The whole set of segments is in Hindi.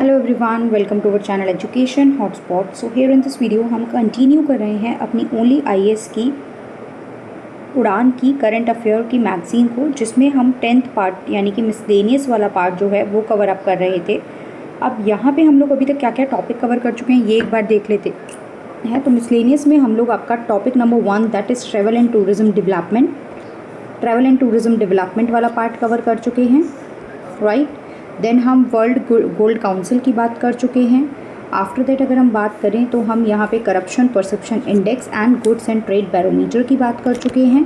Hello everyone, welcome to our channel education hotspot. So here in this video हम कंटिन्यू कर रहे हैं अपनी ओनली आईएएस की उड़ान की करंट अफेयर की मैगज़ीन को, जिसमें हम 10th पार्ट यानी कि मिसलेनियस वाला पार्ट जो है वो कवर अप कर रहे थे। अब यहाँ पे हम लोग अभी तक क्या क्या टॉपिक कवर कर चुके हैं ये एक बार देख लेते हैं। तो मिसलेनियस में हम लोग आपका topic number 1 that is travel and tourism development वाला पार्ट कवर कर चुके हैं, राइट। देन हम वर्ल्ड गोल्ड काउंसिल की बात कर चुके हैं। आफ्टर दैट अगर हम बात करें तो हम यहाँ पे corruption perception index and goods and trade barometer की बात कर चुके हैं।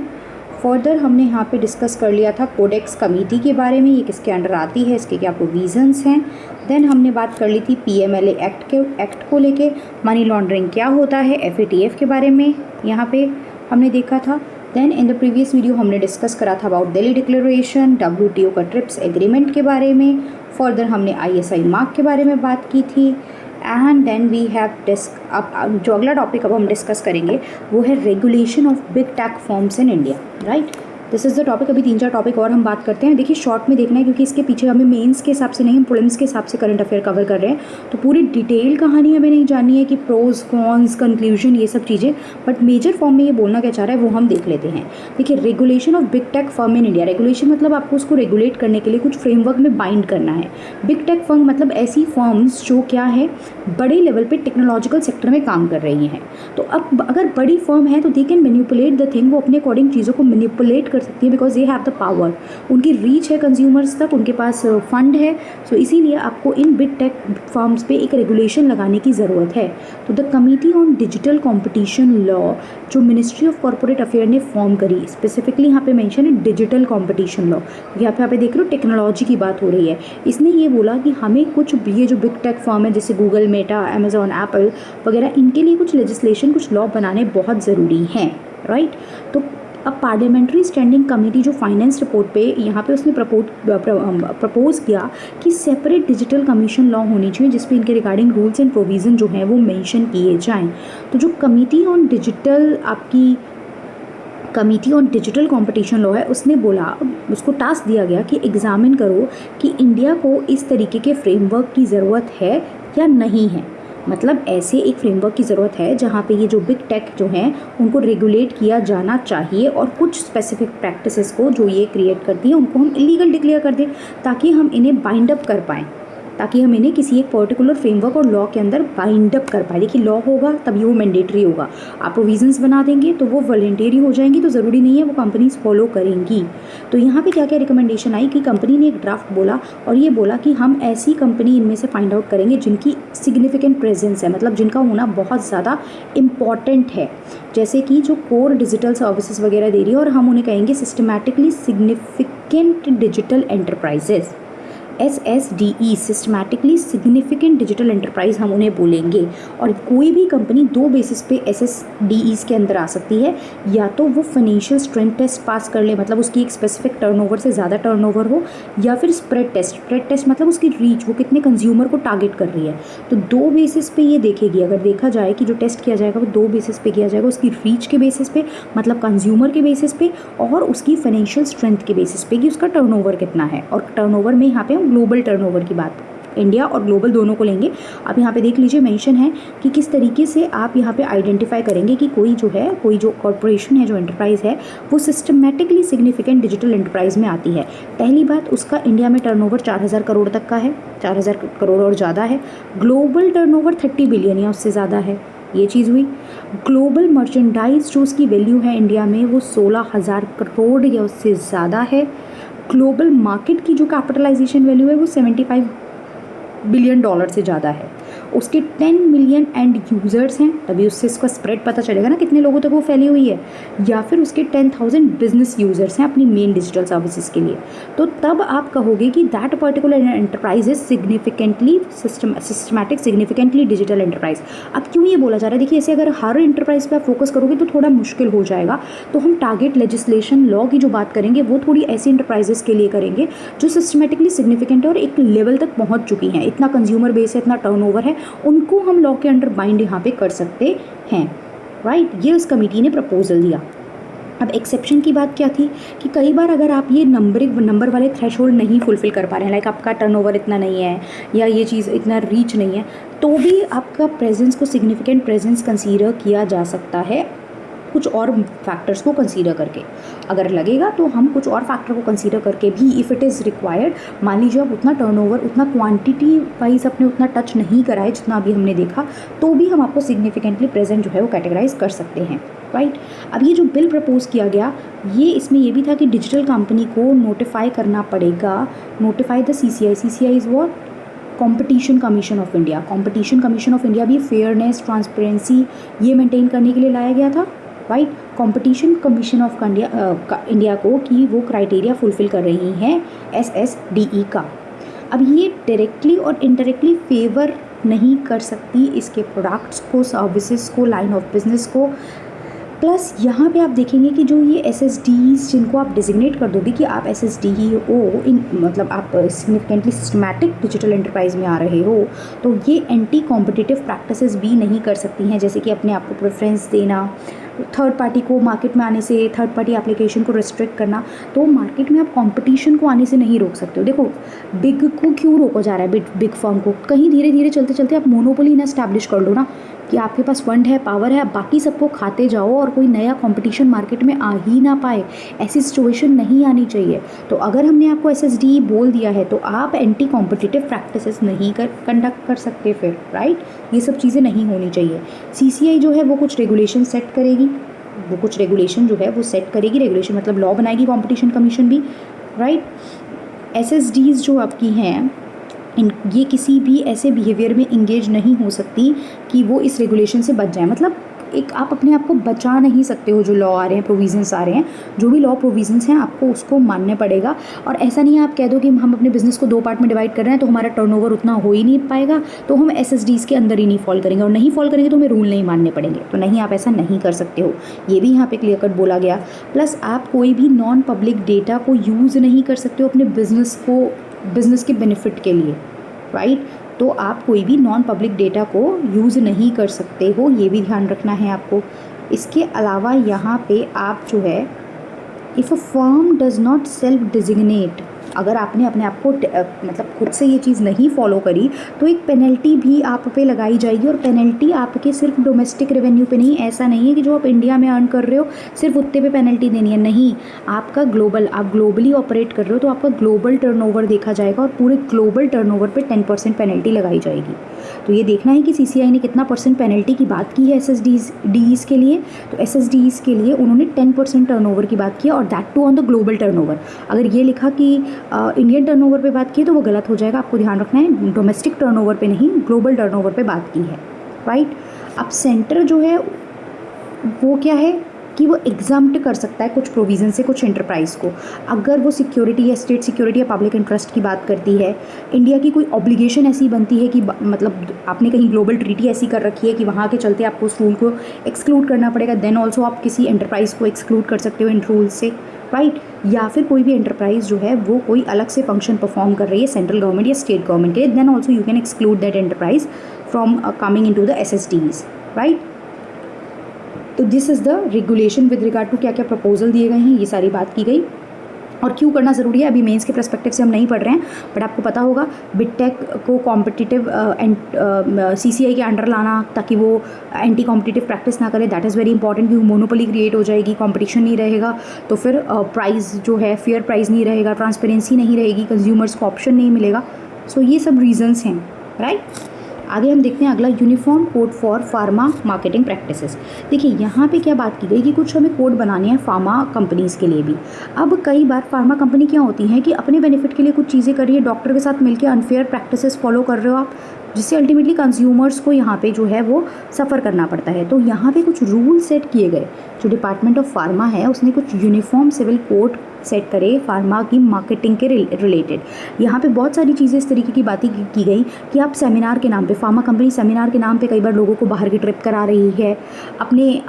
फर्दर हमने यहाँ पे डिस्कस कर लिया था कोडेक्स कमेटी के बारे में, ये किसके अंडर आती है, इसके क्या प्रोविजंस हैं। देन हमने बात कर ली थी पीएमएलए एक्ट को लेके, मनी लॉन्ड्रिंग क्या होता है, एफएटीएफ के बारे में यहाँ पे हमने देखा था। Then in the previous video हमने डिस्कस करा था अबाउट दिल्ली डिक्लेरेशन, डब्ल्यूटीओ का ट्रिप्स एग्रीमेंट के बारे में। फर्दर हमने आईएसआई मार्क के बारे में बात की थी। एंड देन वी हैव अब जो अगला टॉपिक अब हम डिस्कस करेंगे वो है regulation of big tech firms in India, right. This is the topic. अभी 3-4 टॉपिक और हम बात करते हैं। देखिए शॉर्ट में देखना है क्योंकि इसके पीछे हमें मेंस के हिसाब से नहीं, हम प्रीलिम्स के हिसाब से करंट अफेयर कवर कर रहे हैं, तो पूरी डिटेल कहानी हमें नहीं जाननी है कि प्रोज कॉन्स कंक्लूजन ये सब चीज़ें, बट मेजर फॉर्म में ये बोलना क्या चाह रहा है वो हम देख लेते हैं। देखिए regulation of big tech firm in India, regulation मतलब आपको उसको रेगुलेट करने के लिए कुछ फ्रेमवर्क में बाइंड करना है। बिग टेक फर्म मतलब ऐसी फर्म्स जो क्या है बड़े लेवल पे टेक्नोलॉजिकल सेक्टर में काम कर रही हैं। तो अब अगर बड़ी फर्म है तो they can manipulate the thing, वो अपने अकॉर्डिंग चीज़ों को मैनिपुलेट कर सकती है because they have the power, उनकी रीच है कंज्यूमर्स तक, उनके पास फंड है। सो इसीलिए आपको इन बिग टेक फर्म्स पे एक रेगुलेशन लगाने की ज़रूरत है। तो the committee on digital competition law जो मिनिस्ट्री ऑफ कॉर्पोरेट अफेयर ने फॉर्म करी, स्पेसिफिकली यहाँ पे मेंशन है डिजिटल कॉम्पिटिशन लॉ। यहाँ पे देख लो टेक्नोलॉजी की बात हो रही है। इसने ये बोला कि हमें कुछ ये जो बिग टेक फर्म है जैसे गूगल, मेटा, अमेजॉन, एप्पल वगैरह, इनके लिए कुछ लेजिस्लेशन, कुछ लॉ बनाने बहुत ज़रूरी हैं, राइट। तो अब पार्लियामेंट्री स्टैंडिंग कमेटी जो फाइनेंस रिपोर्ट पे यहाँ पे उसने प्रपोज किया कि सेपरेट डिजिटल कमीशन लॉ होनी चाहिए जिसपे इनके रिगार्डिंग रूल्स एंड प्रोविज़न जो हैं वो मेंशन किए जाएं। तो जो committee on digital competition law है उसने बोला, उसको टास्क दिया गया कि एग्जामिन करो कि इंडिया को इस तरीके के फ्रेमवर्क की ज़रूरत है या नहीं है। मतलब ऐसे एक फ्रेमवर्क की ज़रूरत है जहाँ पे ये जो बिग टेक जो हैं उनको रेगुलेट किया जाना चाहिए और कुछ स्पेसिफिक प्रैक्टिसेस को जो ये क्रिएट करती हैं उनको हम इलीगल डिक्लेयर कर दें ताकि हम इन्हें बाइंड अप कर पाएँ, ताकि हम इन्हें किसी एक पर्टिकुलर फ्रेमवर्क और लॉ के अंदर बाइंड अप कर पाए। देखिए लॉ होगा तभी वो मैंडेटरी होगा, आप प्रोविजंस बना देंगे तो वो वॉलंटरी हो जाएंगी, तो ज़रूरी नहीं है वो कंपनीज फॉलो करेंगी। तो यहाँ पे क्या क्या रिकमेंडेशन आई कि कंपनी ने एक ड्राफ्ट बोला और ये बोला कि हम ऐसी कंपनी इनमें से फाइंड आउट करेंगे जिनकी सिग्निफिकेंट प्रेजेंस है, मतलब जिनका होना बहुत ज़्यादा इम्पॉर्टेंट है, जैसे कि जो कोर डिजिटल सर्विसेज वगैरह दे रही है, और हम उन्हें कहेंगे systematically significant digital enterprises, SSDE, systematically significant digital enterprise हम उन्हें बोलेंगे। और कोई भी कंपनी 2 बेसिस पे SSDEs के अंदर आ सकती है, या तो वो फाइनेंशियल स्ट्रेंथ टेस्ट पास कर ले, मतलब उसकी एक स्पेसिफिक टर्नओवर से ज़्यादा टर्नओवर हो, या फिर स्प्रेड टेस्ट मतलब उसकी रीच, वो कितने कंज्यूमर को टारगेट कर रही है। तो 2 बेसिस पे ये देखेगी, अगर देखा जाए कि जो टेस्ट किया जाएगा वो 2 बेसिस पे किया जाएगा, उसकी रीच के बेसिस पे मतलब कंज्यूमर के बेसिस पे, और उसकी फाइनेंशियल स्ट्रेंथ के बेसिस पे कि उसका टर्नओवर कितना है। और टर्नओवर में यहाँ पे ग्लोबल टर्नओवर की बात, इंडिया और ग्लोबल दोनों को लेंगे। अब यहाँ पे देख लीजिए मेंशन है कि किस तरीके से आप यहाँ पे आइडेंटिफाई करेंगे कि कोई जो कॉर्पोरेशन है, जो एंटरप्राइज है वो सिस्टमैटिकली सिग्निफिकेंट डिजिटल एंटरप्राइज में आती है। पहली बात, उसका इंडिया में टर्नओवर 4000 करोड़ तक का है, 4000 करोड़ और ज़्यादा है। ग्लोबल टर्नओवर 30 बिलियन या उससे ज़्यादा है, ये चीज़ हुई। ग्लोबल मर्चेंडाइज जो उसकी वैल्यू है इंडिया में वो 16,000 करोड़ या उससे ज़्यादा है। ग्लोबल मार्केट की जो कैपिटलाइजेशन वैल्यू है वो $75 बिलियन से ज़्यादा है। उसके 10 मिलियन एंड यूज़र्स हैं, तभी उससे इसका स्प्रेड पता चलेगा ना कितने लोगों तक वो फैली हुई है। या फिर उसके 10,000 बिजनेस यूज़र्स हैं अपनी मेन डिजिटल सर्विसेज के लिए, तो तब आप कहोगे कि that particular enterprise is significantly systematic significantly digital enterprise. अब क्यों ये बोला जा रहा है, देखिए ऐसे अगर हर एंटरप्राइज पे आप फोकस करोगे तो थोड़ा मुश्किल हो जाएगा। तो हम टारगेट लेजिस्लेशन लॉ की जो बात करेंगे वो थोड़ी ऐसी एंटरप्राइजेस के लिए करेंगे जो सिस्टमेटिकली सिग्निफिकेंट है और एक लेवल तक पहुँच चुकी हैं, इतना कंज्यूमर बेस है, इतना टर्नओवर है, उनको हम लॉ के अंडर बाइंड यहाँ पे कर सकते हैं, राइट। ये उस कमेटी ने प्रपोजल दिया। अब एक्सेप्शन की बात क्या थी कि कई बार अगर आप ये नंबर वाले थ्रेशोल्ड नहीं फुलफ़िल कर पा रहे हैं, लाइक आपका टर्नओवर इतना नहीं है या ये चीज़ इतना रीच नहीं है, तो भी आपका प्रेजेंस को सिग्निफिकेंट प्रेजेंस कंसीडर किया जा सकता है कुछ और फैक्टर्स को कंसीडर करके। अगर लगेगा तो हम कुछ और फैक्टर को कंसीडर करके भी, इफ़ इट इज़ रिक्वायर्ड, मान लीजिए आप उतना टर्नओवर, उतना क्वांटिटी वाइज अपने उतना टच नहीं कराए जितना अभी हमने देखा, तो भी हम आपको सिग्निफिकेंटली प्रेजेंट जो है वो कैटेगराइज कर सकते हैं, राइट। अब ये जो बिल प्रपोज किया गया, ये इसमें ये भी था कि डिजिटल कंपनी को नोटिफाई करना पड़ेगा, notify the CCI। CCI is what? Competition commission of India. Competition commission of India भी फेयरनेस, ट्रांसपेरेंसी ये मेंटेन करने के लिए लाया गया था, right. Competition commission of India को कि वो क्राइटेरिया फुलफ़िल कर रही हैं SSDE का। अब ये डायरेक्टली और इनडायरेक्टली फेवर नहीं कर सकती इसके प्रोडक्ट्स को, सर्विसेज को, लाइन ऑफ बिजनेस को। प्लस यहाँ पे आप देखेंगे कि जो ये SSDs जिनको आप डिजिग्नेट कर दोगे कि आप SSDO इन, मतलब आप सिग्निफिकेंटली सिस्टमैटिक डिजिटल एंटरप्राइज में आ रहे हो, तो ये एंटी कॉम्पिटिटिव प्रैक्टिसेस भी नहीं कर सकती हैं, जैसे कि अपने आप को प्रेफरेंस देना, थर्ड पार्टी को मार्केट में आने से, थर्ड पार्टी एप्लीकेशन को रिस्ट्रिक्ट करना। तो मार्केट में आप कंपटीशन को आने से नहीं रोक सकते हो। देखो बिग को क्यों रोका जा रहा है, बिग फर्म को? कहीं धीरे धीरे चलते चलते आप मोनोपोली ना एस्टैब्लिश कर लो ना, कि आपके पास फंड है, पावर है, बाकी सबको खाते जाओ और कोई नया कंपटीशन मार्केट में आ ही ना पाए। ऐसी सिचुएशन नहीं आनी चाहिए। तो अगर हमने आपको SSD बोल दिया है तो आप एंटी कॉम्पिटिटिव प्रैक्टिसेस नहीं कंडक्ट कर सकते फिर, राइट। ये सब चीज़ें नहीं होनी चाहिए। CCI जो है वो कुछ रेगुलेशन सेट करेगी, वो कुछ रेगुलेशन जो है वो सेट करेगी, रेगुलेशन मतलब लॉ बनाएगी कंपटीशन कमीशन भी, राइट। SSDs जो आपकी हैं ये किसी भी ऐसे बिहेवियर में इंगेज नहीं हो सकती कि वो इस रेगुलेशन से बच जाए। मतलब एक आप अपने आप को बचा नहीं सकते हो। जो लॉ आ रहे हैं, प्रोविजंस आ रहे हैं, जो भी लॉ प्रोविजंस हैं आपको उसको मानने पड़ेगा। और ऐसा नहीं है आप कह दो कि हम अपने बिजनेस को 2 पार्ट में डिवाइड कर रहे हैं तो हमारा टर्नओवर उतना हो ही नहीं पाएगा, तो हम SSDs के अंदर ही नहीं फॉल करेंगे, और नहीं फॉल करेंगे तो हमें रूल नहीं मानने पड़ेंगे। तो नहीं, आप ऐसा नहीं कर सकते हो, ये भी यहाँ पे क्लियर कट बोला गया। प्लस आप कोई भी नॉन पब्लिक डेटा को यूज़ नहीं कर सकते हो अपने बिजनेस के बेनिफिट के लिए, राइट। तो आप कोई भी नॉन पब्लिक डेटा को यूज़ नहीं कर सकते हो, ये भी ध्यान रखना है आपको। इसके अलावा यहाँ पे आप जो है, if a firm does not self designate, अगर आपने अपने आप को मतलब खुद से ये चीज़ नहीं फॉलो करी तो एक पेनल्टी भी आप पे लगाई जाएगी। और पेनल्टी आपके सिर्फ डोमेस्टिक रेवेन्यू पे नहीं, ऐसा नहीं है कि जो आप इंडिया में अर्न कर रहे हो सिर्फ उतने पे पेनल्टी देनी है, नहीं। आपका आप ग्लोबली ऑपरेट कर रहे हो तो आपका ग्लोबल टर्नओवर देखा जाएगा और पूरे ग्लोबल टर्नओवर पे 10% पेनल्टी लगाई जाएगी। तो ये देखना है कि CCI ने कितना % पेनल्टी की बात की है SSDs के लिए। तो SSDs के लिए उन्होंने 10% टर्नओवर की बात की है, और that too on the global turnover. अगर ये लिखा कि इंडियन टर्नओवर पे बात की है तो वो गलत हो जाएगा, आपको ध्यान रखना है। डोमेस्टिक टर्नओवर पे नहीं, ग्लोबल टर्नओवर पे बात की है, राइट। अब सेंटर जो है वो क्या है कि वो एग्जाम्प्ट कर सकता है कुछ प्रोविज़न से कुछ एंटरप्राइज को, अगर वो सिक्योरिटी या स्टेट सिक्योरिटी या पब्लिक इंटरेस्ट की बात करती है। इंडिया की कोई ऑब्लिगेशन ऐसी बनती है कि मतलब आपने कहीं ग्लोबल ट्रीटी ऐसी कर रखी है कि वहाँ के चलते आपको उस रूल को एक्सक्लूड करना पड़ेगा, देन ऑल्सो आप किसी एंटरप्राइज को एक्सक्लूड कर सकते हो इन रूल से, राइट। या फिर कोई भी एंटरप्राइज जो है वो कोई अलग से फंक्शन परफॉर्म कर रही है सेंट्रल गवर्नमेंट या स्टेट गवर्नमेंट के, then also you can exclude that enterprise from coming into the SSDs, right. तो this is the regulation with regard to क्या क्या प्रपोजल दिए गए हैं, ये सारी बात की गई। और क्यों करना ज़रूरी है, अभी मेंस के पर्सपेक्टिव से हम नहीं पढ़ रहे हैं, बट आपको पता होगा बिटेक को कॉम्पिटिटिव CCI के अंडर लाना ताकि वो एंटी कॉम्पिटिटिव प्रैक्टिस ना करे, दैट इज़ वेरी इंपॉर्टेंट। क्योंकि मोनोपोली क्रिएट हो जाएगी, कंपटीशन नहीं रहेगा, तो फिर प्राइस जो है फेयर प्राइस नहीं रहेगा, ट्रांसपेरेंसी नहीं रहेगी, कंज्यूमर्स को ऑप्शन नहीं मिलेगा। सो ये सब रीजंस हैं, राइट। आगे हम देखते हैं अगला, uniform code for pharma marketing practices. देखिए यहाँ पे क्या बात की गई कि कुछ हमें कोड बनाने हैं फार्मा कंपनीज़ के लिए भी। अब कई बार फार्मा कंपनी क्या होती हैं कि अपने बेनिफिट के लिए कुछ चीज़ें कर रही है, डॉक्टर के साथ मिलकर अनफेयर प्रैक्टिसेस फॉलो कर रहे हो आप, जिससे अल्टीमेटली कंज्यूमर्स को यहाँ पे जो है वो सफ़र करना पड़ता है। तो यहाँ पे कुछ रूल सेट किए गए, जो डिपार्टमेंट ऑफ फार्मा है उसने कुछ यूनिफॉर्म सिविल कोड सेट करे फार्मा की मार्केटिंग के रिलेटेड। यहाँ पे बहुत सारी चीज़ें इस तरीके की बातें की गई कि आप सेमिनार के नाम पे, फार्मा कंपनी सेमिनार के नाम पे कई बार लोगों को बाहर की ट्रिप करा रही है,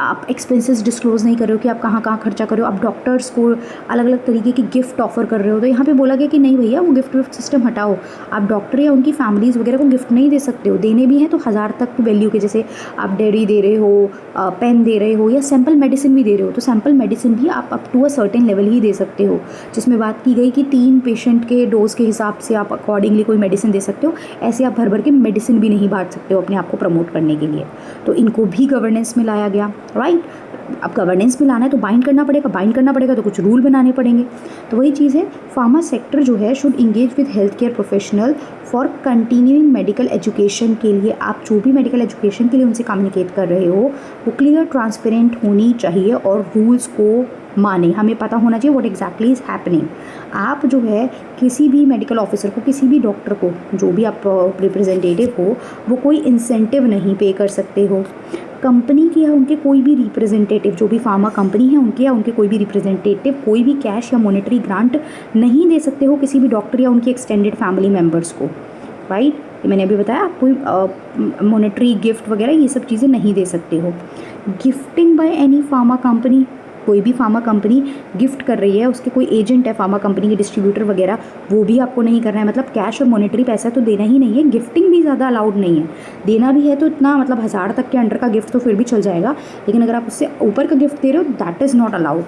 आप एक्सपेंसेस डिस्क्लोज नहीं कर रहे हो कि आप कहाँ कहाँ खर्चा कर रहे हो, आप डॉक्टर्स को अलग अलग तरीके की गिफ्ट ऑफर कर रहे हो। तो यहाँ पे बोला गया कि नहीं भैया, वो गिफ्ट सिस्टम हटाओ, आप डॉक्टर या उनकी फैमिलीज़ वगैरह को गिफ्ट नहीं दे सकते हो। देने भी हैं तो 1000 तक की वैल्यू के, जैसे आप डेयरी दे रहे हो, पेन दे रहे हो, या सैम्पल मेडिसिन भी दे रहे हो, तो सैम्पल मेडिसिन भी आप up to a certain level ही दे सकते हो, जिसमें बात की गई कि 3 पेशेंट के डोज के हिसाब से आप अकॉर्डिंगली कोई मेडिसिन दे सकते हो। ऐसे आप भर भर के मेडिसिन भी नहीं बांट सकते हो अपने आप को प्रमोट करने के लिए। तो इनको भी गवर्नेंस में लाया गया, राइट। अब गवर्नेंस में लाना है तो बाइंड करना पड़ेगा तो कुछ रूल बनाने पड़ेंगे। तो वही चीज़ है, फार्मा सेक्टर जो है should engage with health care professional for continuing medical education के लिए। आप जो भी मेडिकल एजुकेशन के लिए उनसे कम्युनिकेट कर रहे हो वो क्लियर ट्रांसपेरेंट होनी चाहिए और रूल्स को माने। हमें पता होना चाहिए व्हाट एग्जैक्टली इज़ हैपनिंग। आप जो है किसी भी मेडिकल ऑफिसर को, किसी भी डॉक्टर को, जो भी आप रिप्रेजेंटेटिव हो, वो कोई इंसेंटिव नहीं पे कर सकते हो। कंपनी की या उनके कोई भी रिप्रेजेंटेटिव, जो भी फार्मा कंपनी है उनके या उनके कोई भी रिप्रेजेंटेटिव कोई भी कैश या मॉनेटरी ग्रांट नहीं दे सकते हो किसी भी डॉक्टर या उनकी एक्सटेंडेड फैमिली मेम्बर्स को, राइट। ये मैंने अभी बताया, आप कोई मॉनेटरी गिफ्ट वगैरह ये सब चीज़ें नहीं दे सकते हो। Gifting by any pharma company, कोई भी फार्मा कंपनी गिफ्ट कर रही है, उसके कोई एजेंट है फार्मा कंपनी के, डिस्ट्रीब्यूटर वगैरह, वो भी आपको नहीं करना है। मतलब कैश और मॉनेटरी पैसा तो देना ही नहीं है। गिफ्टिंग भी ज़्यादा अलाउड नहीं है। देना भी है तो इतना, मतलब 1000 तक के अंडर का गिफ्ट तो फिर भी चल जाएगा, लेकिन अगर आप उससे ऊपर का गिफ्ट दे रहे हो that is not allowed.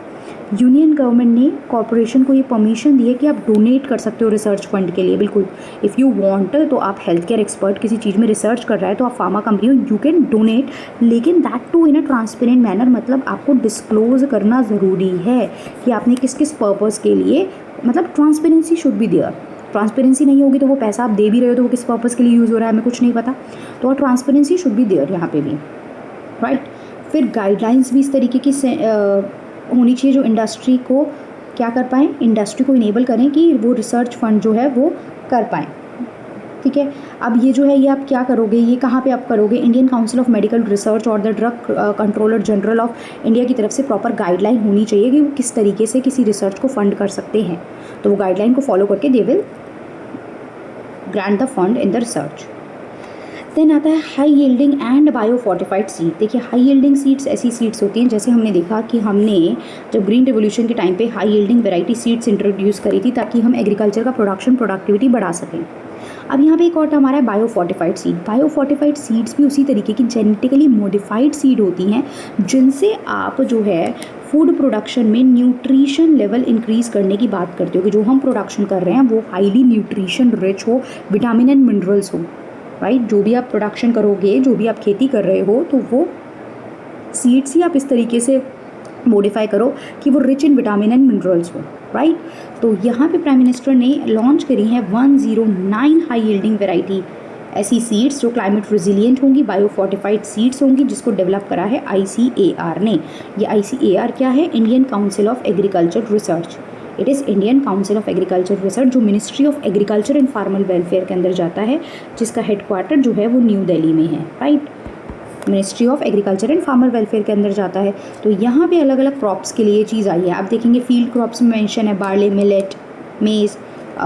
Union government ने कॉरपोरेशन को ये परमिशन दी है कि आप डोनेट कर सकते हो रिसर्च फंड के लिए, बिल्कुल। इफ़ यू वांट, तो आप हेल्थ केयर एक्सपर्ट किसी चीज़ में रिसर्च कर रहा है तो आप फार्मा कंपनी हो, यू कैन डोनेट, लेकिन that too in a transparent manner. मतलब आपको डिस्क्लोज करना ज़रूरी है कि आपने किस किस पर्पज़ के लिए, मतलब transparency should be there. Transparency नहीं होगी तो वो पैसा आप दे भी रहे हो तो वो किस पर्पज़ के लिए यूज़ हो रहा है हमें कुछ नहीं पता। तो ट्रांसपेरेंसी शुड बी देयर यहाँ पे भी, राइट। फिर गाइडलाइंस भी इस तरीके की होनी चाहिए जो इंडस्ट्री को क्या कर पाएँ, इंडस्ट्री को इनेबल करें कि वो रिसर्च फंड जो है वो कर पाएँ, ठीक है। अब ये जो है ये आप क्या करोगे, ये कहाँ पे आप करोगे, Indian Council of Medical Research और the Drug Controller General of India की तरफ से प्रॉपर गाइडलाइन होनी चाहिए कि वो किस तरीके से किसी रिसर्च को फंड कर सकते हैं। तो वो गाइडलाइन को फॉलो करके they will grant the fund in the research. Then आता है high yielding and biofortified seed. देखिए, हाई यील्डिंग सीड्स ऐसी सीड्स होती हैं, जैसे हमने देखा कि हमने जब ग्रीन रिवोल्यूशन के टाइम पे high yielding variety seeds introduce करी थी ताकि हम एग्रीकल्चर का प्रोडक्टिविटी बढ़ा सकें। अब यहाँ पे एक और टर्म आ रहा है बायोफोर्टिफाइड सीड। बायोफोर्टिफाइड सीड्स भी उसी तरीके की जेनेटिकली मॉडिफाइड सीड होती हैं जिनसे आप जो है फूड प्रोडक्शन में न्यूट्रिशन लेवल इंक्रीज़ करने की बात करते हो कि जो हम प्रोडक्शन कर रहे हैं वो हाईली न्यूट्रिशन रिच हो, विटामिन एंड मिनरल्स हो, राइट। जो भी आप प्रोडक्शन करोगे, जो भी आप खेती कर रहे हो, तो वो सीड्स ही आप इस तरीके से मॉडिफाई करो कि वो rich in vitamin and minerals हो, राइट। तो यहाँ पे प्राइम मिनिस्टर ने लॉन्च करी है 109 हाई यील्डिंग वैरायटी ऐसी सीड्स जो क्लाइमेट रेजिलिएंट होंगी, बायोफोर्टिफाइड सीड्स होंगी, जिसको डेवलप करा है ICAR ने। ये ICAR क्या है, Indian Council of Agriculture Research. It is Indian Council of Agriculture Research, जो Ministry of Agriculture and Farmer Welfare के अंदर जाता है, जिसका हेडक्वार्टर जो है वो न्यू दिल्ली में है, right. Ministry of Agriculture and Farmer Welfare के अंदर जाता है। तो यहाँ पे अलग अलग क्रॉप्स के लिए चीज़ आई है। आप देखेंगे फील्ड क्रॉप्स में मेंशन है बार्ले, मिलेट, मेज़,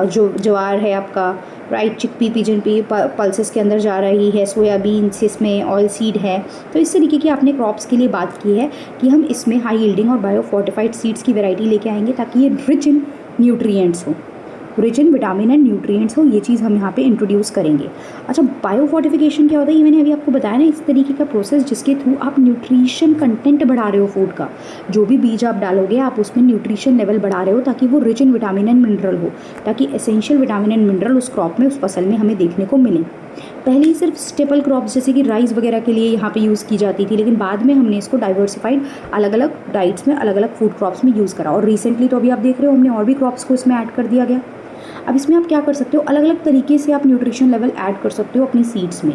जो ज्वार है आपका, right, chickpea, pigeon P pulses के अंदर जा रही है, सोयाबीन, इसमें ऑयल सीड है। तो इस तरीके की आपने क्रॉप्स के लिए बात की है कि हम इसमें हाई यील्डिंग और बायोफोर्टिफाइड सीड्स की वैरायटी लेके आएंगे ताकि ये रिच इन न्यूट्रिएंट्स हो, rich in vitamin and nutrients हो। ये चीज़ हम यहाँ पे इंट्रोड्यूस करेंगे। अच्छा, बायोफोर्टिफिकेशन क्या होता है, ये मैंने अभी आपको बताया ना, इस तरीके का प्रोसेस जिसके थ्रू आप न्यूट्रिशन कंटेंट बढ़ा रहे हो फूड का। जो भी बीज आप डालोगे आप उसमें न्यूट्रिशन लेवल बढ़ा रहे हो ताकि वो rich in vitamin and mineral हो, ताकि एसेंशियल विटामिन एंड मिनरल उस क्रॉप में, उस फसल में हमें देखने को मिले। पहले ही सिर्फ स्टेपल क्रॉप्स जैसे कि राइस वगैरह के लिए यहाँ पे यूज़ की जाती थी, लेकिन बाद में हमने इसको डाइवर्सिफाइड अलग अलग डाइट्स में, अलग अलग फूड क्रॉप्स में यूज़ करा। और रिसेंटली तो अभी आप देख रहे हो हमने और भी क्रॉप्स को इसमें ऐड कर दिया गया। अब इसमें आप क्या कर सकते हो, अलग अलग तरीके से आप न्यूट्रिशन लेवल ऐड कर सकते हो अपनी सीड्स में।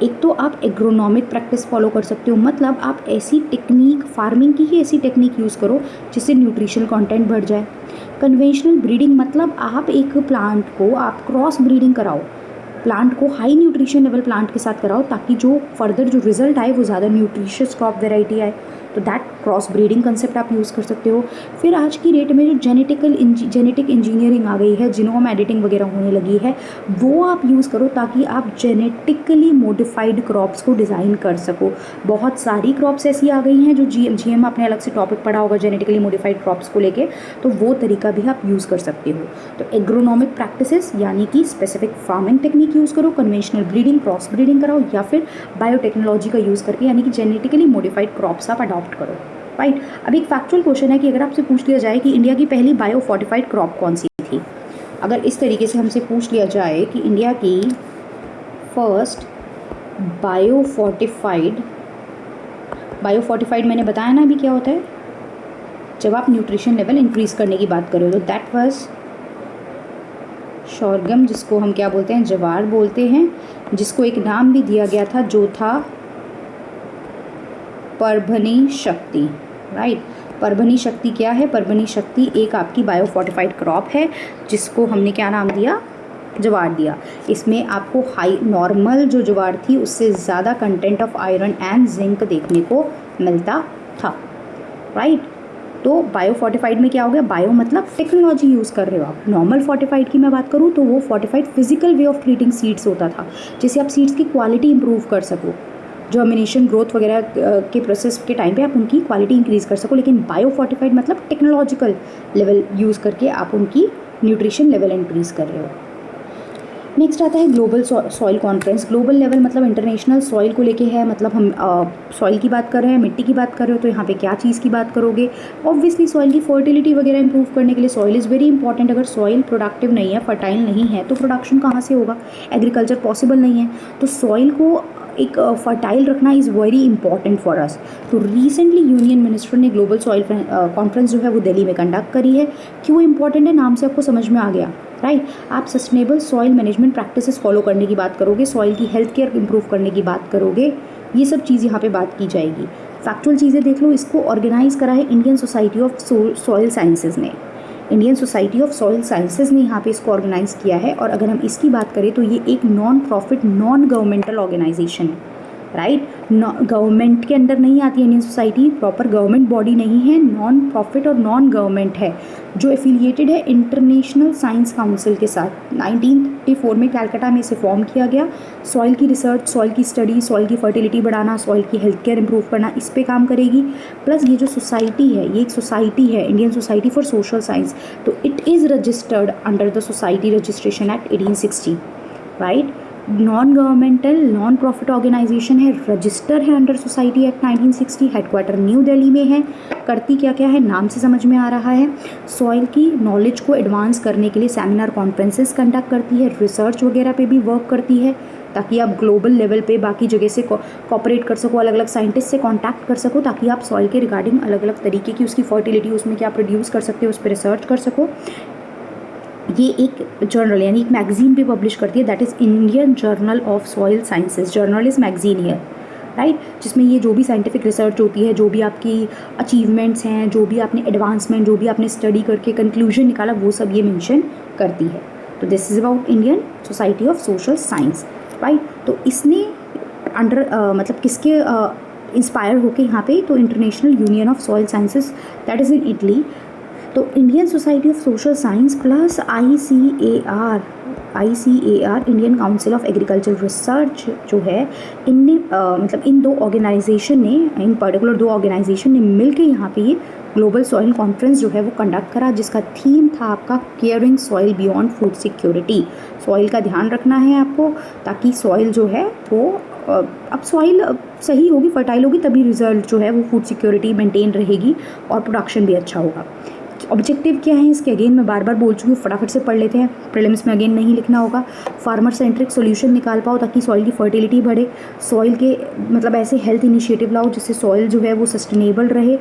एक तो आप एग्रोनॉमिक प्रैक्टिस फॉलो कर सकते हो, मतलब आप ऐसी टेक्निक, फार्मिंग की ही ऐसी टेक्निक यूज़ करो जिससे न्यूट्रिशनल कंटेंट बढ़ जाए। कन्वेंशनल ब्रीडिंग, मतलब आप एक प्लांट को आप क्रॉस ब्रीडिंग कराओ, प्लांट को हाई न्यूट्रिशन लेवल प्लांट के साथ कराओ ताकि जो फर्दर जो रिजल्ट आए वो ज़्यादा न्यूट्रिशियस क्रॉप वेराइटी आए। तो दैट क्रॉस ब्रीडिंग कंसेप्ट आप यूज़ कर सकते हो। फिर आज की डेट में जो जेनेटिक इंजीनियरिंग आ गई है, जीनोम एडिटिंग वगैरह होने लगी है, वो आप यूज़ करो ताकि आप जेनेटिकली मॉडिफाइड क्रॉप्स को डिज़ाइन कर सको। बहुत सारी क्रॉप्स ऐसी आ गई हैं जो जीएम आपने अलग से टॉपिक पढ़ा होगा जेनेटिकली मॉडिफाइड क्रॉप्स को लेके, तो वो तरीका भी आप यूज़ कर सकते हो। तो एग्रोनॉमिक प्रैक्टिसेस यानी कि स्पेसिफिक फार्मिंग टेक्निक यूज़ करो, कन्वेंशनल ब्रीडिंग क्रॉस ब्रीडिंग कराओ, या फिर बायोटेक्नोलॉजी का यूज़ करके यानी कि जेनेटिकली मॉडिफाइड क्रॉप्स आप अडॉप्ट करो, राइट। अब एक फैक्चुअल क्वेश्चन है कि अगर आपसे पूछ लिया जाए कि इंडिया की पहली बायो फोर्टिफाइड क्रॉप कौन सी थी, अगर इस तरीके से हमसे पूछ लिया जाए कि इंडिया की फर्स्ट बायो फोर्टिफाइड मैंने बताया ना अभी क्या होता है, जब आप न्यूट्रिशन लेवल इंक्रीज़ करने की बात करो, तो दैट वाज शोरगम, जिसको हम क्या बोलते हैं, जवार बोलते हैं, जिसको एक नाम भी दिया गया था जो था परभनी शक्ति, राइट। परभनी शक्ति क्या है, परभनी शक्ति एक आपकी बायो फोर्टिफाइड क्रॉप है जिसको हमने क्या नाम दिया, जवार दिया। इसमें आपको हाई नॉर्मल जो जवार थी उससे ज़्यादा content of iron and zinc देखने को मिलता था, राइट। तो बायो फोर्टिफाइड में क्या हो गया, बायो मतलब टेक्नोलॉजी यूज़ कर रहे हो आप। नॉर्मल फोर्टिफाइड की मैं बात करूँ तो वो fortified physical way of treating seeds होता था, जिससे आप सीड्स की क्वालिटी इंप्रूव कर सको, जर्मिनेशन ग्रोथ वगैरह के प्रोसेस के टाइम पे आप उनकी क्वालिटी इंक्रीज़ कर सको। लेकिन बायो फोर्टिफाइड मतलब टेक्नोलॉजिकल लेवल यूज़ करके आप उनकी न्यूट्रिशन लेवल इंक्रीज़ कर रहे हो। नेक्स्ट आता है global soil conference. Global level मतलब इंटरनेशनल सॉइल को लेके है, मतलब हम सॉइल की बात कर रहे हैं, मिट्टी की बात कर रहे हो, तो यहाँ पे क्या चीज़ की बात करोगे। ऑब्वियसली सॉइल की फर्टिलिटी वगैरह इंप्रूव करने के लिए सॉइल इज़ वेरी इंपॉर्टेंट। अगर सॉइल प्रोडक्टिव नहीं है, फर्टाइल नहीं है, तो प्रोडक्शन कहाँ से होगा, एग्रीकल्चर पॉसिबल नहीं है। तो सॉइल को एक फर्टाइल रखना is very important for us. तो रिसेंटली यूनियन मिनिस्टर ने ग्लोबल सॉइल कॉन्फ्रेंस जो है वो दिल्ली में कंडक्ट करी है। क्यों इंपॉर्टेंट है, नाम से आपको समझ में आ गया, राइट। आप sustainable soil management practices follow करने की बात करोगे, सॉइल की हेल्थ केयर इंप्रूव करने की बात करोगे, ये सब चीज़ यहाँ पे बात की जाएगी। फैक्चुअल चीज़ें देख लो, इसको ऑर्गेनाइज करा है Indian society of soil Sciences ने। Indian society of soil Sciences ने यहाँ पे इसको ऑर्गेनाइज किया है। और अगर हम इसकी बात करें तो ये एक non profit non governmental organisation है, राइट। गवर्नमेंट के अंडर नहीं आती है Indian society, proper government body नहीं है, नॉन प्रॉफिट और नॉन गवर्नमेंट है, जो एफिलिएटेड है इंटरनेशनल साइंस काउंसिल के साथ। 1934 में कैलकाटा में इसे फॉर्म किया गया। सॉइल की रिसर्च, सॉइल की स्टडी, सॉइल की फर्टिलिटी बढ़ाना, सॉइल की हेल्थ केयर इंप्रूव करना, इस पे काम करेगी। प्लस ये जो सोसाइटी है, ये एक सोसाइटी है, Indian Society for Social Science, तो it is registered under the Society registration Act 1860, right. Non governmental non profit organisation है, रजिस्टर है under society act 1960, headquarter new Delhi में है। करती क्या क्या है, नाम से समझ में आ रहा है। सॉइल की नॉलेज को एडवांस करने के लिए सेमिनार कॉन्फ्रेंसेस कंडक्ट करती है, रिसर्च वगैरह पे भी वर्क करती है, ताकि आप ग्लोबल लेवल पे बाकी जगह से कॉपरेट कर सको, अलग अलग साइंटिस्ट से कॉन्टैक्ट कर सको, ताकि आप सॉइल के रिगार्डिंग अलग अलग तरीके की उसकी फर्टिलिटी, उसमें क्या प्रोड्यूस कर सकते हो, उस पर रिसर्च कर सको। ये एक जर्नल यानी एक मैगजीन भी पब्लिश करती है, that is Indian journal of soil sciences. Journal is magazine है, राइट, जिसमें ये जो भी साइंटिफिक रिसर्च होती है, जो भी आपकी अचीवमेंट्स हैं, जो भी आपने एडवांसमेंट, जो भी आपने स्टडी करके कंक्लूजन निकाला, वो सब ये मेंशन करती है। तो this is about Indian society of social science, right. तो इसने अंडर मतलब किसके इंस्पायर होके यहाँ पे, तो International Union of soil Sciences that is in Italy. तो Indian society of social Science plus ICAR Indian Council of Agriculture Research जो है, इनने मतलब इन दो ऑर्गेनाइजेशन ने, इन पर्टिकुलर दो ऑर्गेनाइजेशन ने मिलकर यहाँ पे ये ग्लोबल सॉइल कॉन्फ्रेंस जो है वो कंडक्ट करा, जिसका थीम था आपका caring soil beyond food security. Soil का ध्यान रखना है आपको, ताकि सॉइल जो है वो अब सॉइल सही होगी, फर्टाइल होगी, तभी रिजल्ट जो है वो फूड सिक्योरिटी मेंटेन रहेगी और प्रोडक्शन भी अच्छा होगा। ऑब्जेक्टिव क्या है इसके, अगेन मैं बार बार बोल चुकी हूँ, फटाफट से पढ़ लेते हैं, प्रीलिम्स में अगेन नहीं लिखना होगा। फार्मर सेंट्रिक सॉल्यूशन निकाल पाओ ताकि सॉइल की फर्टिलिटी बढ़े, सॉइल के मतलब ऐसे हेल्थ इनिशिएटिव लाओ जिससे सॉइल जो है वो सस्टेनेबल रहे,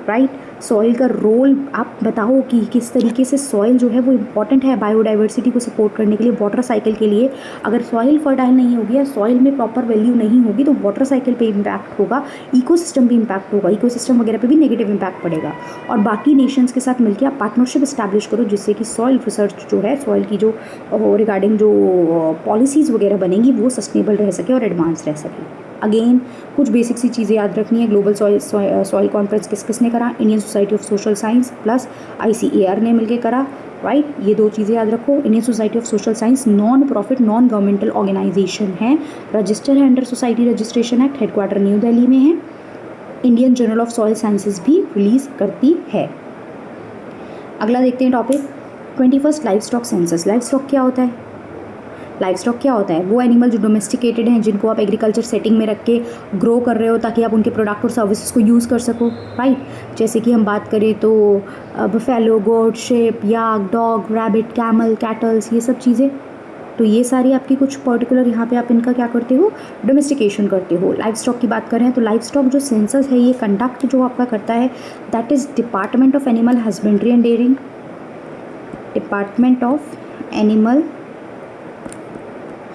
राइट। सॉइल का रोल आप बताओ कि किस तरीके से सॉइल जो है वो इम्पॉर्टेंट है बायोडाइवर्सिटी को सपोर्ट करने के लिए, वाटर साइकिल के लिए। अगर सॉइल फर्टाइल नहीं होगी या सॉइल में प्रॉपर वैल्यू नहीं होगी तो वाटर साइकिल पे इम्पैक्ट होगा, इकोसिस्टम पे इम्पैक्ट होगा, इकोसिस्टम वगैरह पे भी नेगेटिव इम्पैक्ट पड़ेगा। और बाकी नेशंस के साथ मिलकर आप पार्टनरशिप इस्टेब्लिश करो, जिससे कि सॉइल रिसर्च जो है, सॉइल की जो रिगार्डिंग जो पॉलिसीज़ वगैरह बनेंगी वो सस्टेनेबल रह सके और एडवांस रह सके। अगेन कुछ बेसिक सी चीज़ें याद रखनी है। ग्लोबल सॉइल कॉन्फ्रेंस किसने करा? Indian society of social Science plus ICAR ने मिलकर करा, राइट। ये 2 चीज़ें याद रखो। Indian society of social science non profit non governmental organisation है, रजिस्टर है under society registration act, headquarter new Delhi में है। Indian journal of soil sciences भी रिलीज करती है। अगला देखते हैं topic 21st life stock census. Life stock क्या होता है? लाइफ स्टॉक क्या होता है? वो एनिमल जो डोमेस्टिकेटेड हैं, जिनको आप एग्रीकल्चर सेटिंग में रख के ग्रो कर रहे हो ताकि आप उनके प्रोडक्ट और सर्विसेज को यूज़ कर सको, राइट। जैसे कि हम बात करें तो बफेलो, गोट, शेप, याक, डॉग, रैबिट, कैमल, कैटल्स, ये सब चीज़ें। तो ये सारी आपकी कुछ पर्टिकुलर यहाँ पे आप इनका क्या करते हो? डोमेस्टिकेशन करते हो। लाइफ स्टॉक की बात करें तो लाइफ स्टॉक जो सेंसस है ये कंडक्ट जो आपका करता है that is department of animal husbandry and dairying, department of animal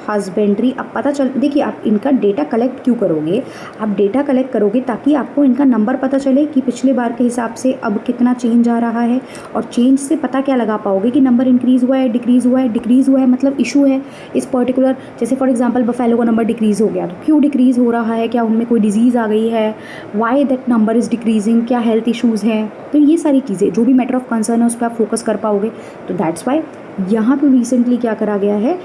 husbandry. अब पता चल, देखिए आप इनका डेटा कलेक्ट क्यों करोगे? आप डेटा कलेक्ट करोगे ताकि आपको इनका नंबर पता चले कि पिछले बार के हिसाब से अब कितना चेंज आ रहा है, और चेंज से पता क्या लगा पाओगे कि नंबर इंक्रीज़ हुआ है, डिक्रीज़ हुआ है। डिक्रीज़ हुआ है मतलब इशू है इस पर्टिकुलर, जैसे फॉर एग्जांपल बफेलो का नंबर डिक्रीज़ हो गया, तो क्यों डिक्रीज़ हो रहा है? क्या उनमें कोई डिजीज़ आ गई है? Why that number is decreasing? क्या हेल्थ इशूज़ हैं? तो ये सारी चीज़ें जो भी मैटर ऑफ कंसर्न है उस पर आप फोकस कर पाओगे। तो दैट्स वाई यहाँ पर रिसेंटली क्या करा गया है,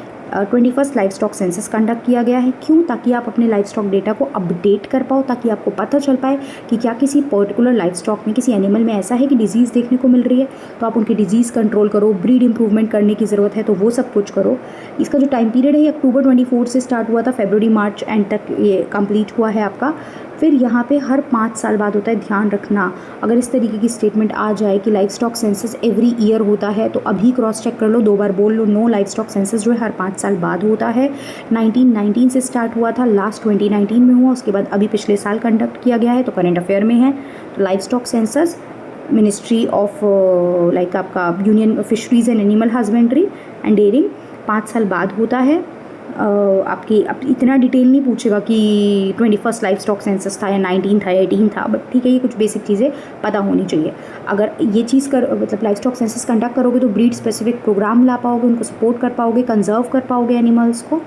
21st life stock census conduct किया गया है। क्यों? ताकि आप अपने लाइफ स्टॉक डेटा को अपडेट कर पाओ, ताकि आपको पता चल पाए कि क्या किसी पर्टिकुलर लाइफ स्टॉक में, किसी एनिमल में ऐसा है कि डिजीज़ देखने को मिल रही है, तो आप उनकी डिजीज़ कंट्रोल करो। ब्रीड इंप्रूवमेंट करने की ज़रूरत है तो वो सब कुछ करो। इसका जो टाइम पीरियड है ये अक्टूबर 24 से स्टार्ट हुआ था, फरवरी मार्च एंड तक ये कंप्लीट हुआ है आपका। फिर यहाँ पे हर 5 साल बाद होता है। ध्यान रखना, अगर इस तरीके की स्टेटमेंट आ जाए कि life stock census every year होता है तो अभी क्रॉस चेक कर लो, 2 बार बोल लो, नो, लाइफ स्टॉक सेंसस जो है हर 5 साल बाद होता है। 1919 से स्टार्ट हुआ था, लास्ट 2019 में हुआ, उसके बाद अभी पिछले साल कंडक्ट किया गया है, तो करंट अफेयर में है। तो life stock census ministry of like आपका union fisheries and animal husbandry and dairying 5 साल बाद होता है। आपकी अब इतना डिटेल नहीं पूछेगा कि 21st लाइफ स्टॉक सेंसस था या 19 था या 18 था, बट ठीक है, ये कुछ बेसिक चीज़ें पता होनी चाहिए। अगर ये चीज़ मतलब लाइफ स्टॉक सेंसस कंडक्ट करोगे तो ब्रीड स्पेसिफिक प्रोग्राम ला पाओगे, उनको सपोर्ट कर पाओगे, कंजर्व कर पाओगे एनिमल्स को।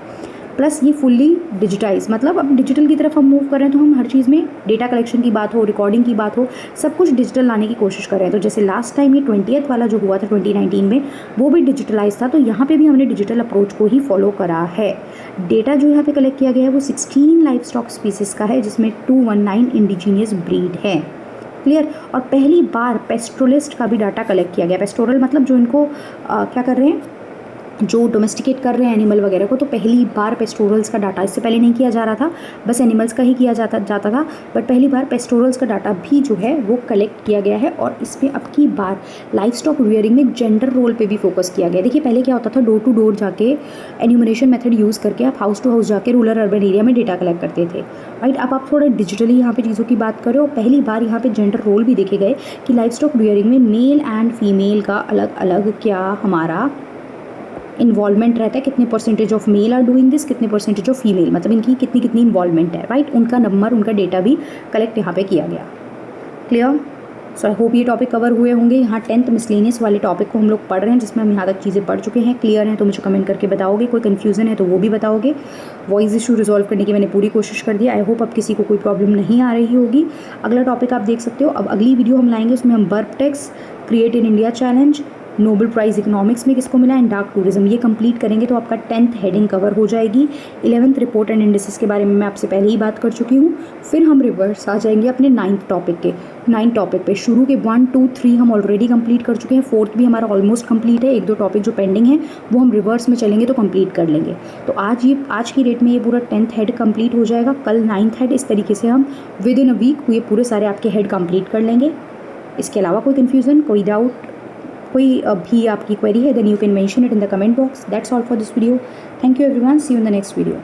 प्लस ये फुल्ली डिजिटाइज, मतलब अब डिजिटल की तरफ हम मूव कर रहे हैं, तो हम हर चीज़ में डेटा कलेक्शन की बात हो, रिकॉर्डिंग की बात हो, सब कुछ डिजिटल लाने की कोशिश कर रहे हैं। तो जैसे लास्ट टाइम ये 20th वाला जो हुआ था 2019 में, वो भी डिजिटलाइज था, तो यहाँ पे भी हमने डिजिटल अप्रोच को ही फॉलो करा है। डेटा जो यहाँ पे कलेक्ट किया गया है वो 16 लाइफ स्टॉक स्पीसीज का है, जिसमें 219 इंडिजीनियस ब्रीड है। क्लियर? और पहली बार पेस्ट्रोलिस्ट का भी डाटा कलेक्ट किया गया। पेस्टोरल मतलब जो इनको क्या कर रहे हैं, जो डोमेस्टिकेट कर रहे हैं एनिमल वगैरह को, तो पहली बार पेस्टोरल्स का डाटा, इससे पहले नहीं किया जा रहा था, बस एनिमल्स का ही किया जाता था, बट पहली बार पेस्टोरल्स का डाटा भी जो है वो कलेक्ट किया गया है। और इसमें अब की बार लाइफ स्टॉक रियरिंग में जेंडर रोल पे भी फोकस किया गया है। देखिए पहले क्या होता था, डोर टू डोर जाके एन्यूमरेशन मेथड यूज़ करके आप हाउस टू हाउस जाके रूरल अर्बन एरिया में डेटा कलेक्ट करते थे, राइट। अब आप थोड़ा डिजिटली यहाँ पे चीज़ों की बात करें, और पहली बार यहाँ पे जेंडर रोल भी देखे गए कि लाइफ स्टॉक रियरिंग में मेल एंड फीमेल का अलग अलग क्या हमारा इन्वॉल्वमेंट रहता है, कितने percentage of male are doing this, कितने परसेंटेज ऑफ फीमेल, मतलब इनकी कितनी कितनी इन्वॉल्वमेंट है, राइट। उनका नंबर, उनका डेटा भी कलेक्ट यहाँ पे किया गया। क्लियर? सो आई होप ये टॉपिक कवर हुए होंगे। यहाँ 10th मिसलेनियस वाले टॉपिक को हम लोग पढ़ रहे हैं, जिसमें हम यहाँ तक चीज़ें पढ़ चुके हैं। क्लियर हैं तो मुझे कमेंट करके बताओगे, कोई कन्फ्यूज़न है तो वो भी बताओगे। वॉइस इशू रिजॉल्व करने की मैंने पूरी कोशिश कर दी। आई होप अब किसी को कोई प्रॉब्लम नहीं आ रही होगी। अगला टॉपिक आप देख सकते हो। अब अगली वीडियो हम लाएंगे, उसमें हम burp tax, create in India challenge, Nobel prize economics में किसको मिला, एंड डार्क टूरिज्म, ये कंप्लीट करेंगे तो आपका 10th हेडिंग कवर हो जाएगी। 11th रिपोर्ट एंड इंडिसेस के बारे में मैं आपसे पहले ही बात कर चुकी हूँ। फिर हम रिवर्स आ जाएंगे अपने 9th टॉपिक पे। शुरू के 1, 2, 3 हम ऑलरेडी कंप्लीट कर चुके हैं, 4th भी हमारा ऑलमोस्ट कंप्लीट है। 1-2 टॉपिक जो पेंडिंग है वो हम रिवर्स में चलेंगे तो कंप्लीट कर लेंगे। तो आज की डेट में ये पूरा 10th हेड कंप्लीट हो जाएगा। कल 9th हेड, इस तरीके से हम विद इन अ वीक ये पूरे सारे आपके हेड कंप्लीट कर लेंगे। इसके अलावा कोई कन्फ्यूज़न, कोई डाउट, कोई भी आपकी क्वेरी है, then you can mention it in the comment box. That's all for this video. Thank you everyone, see you in the next video.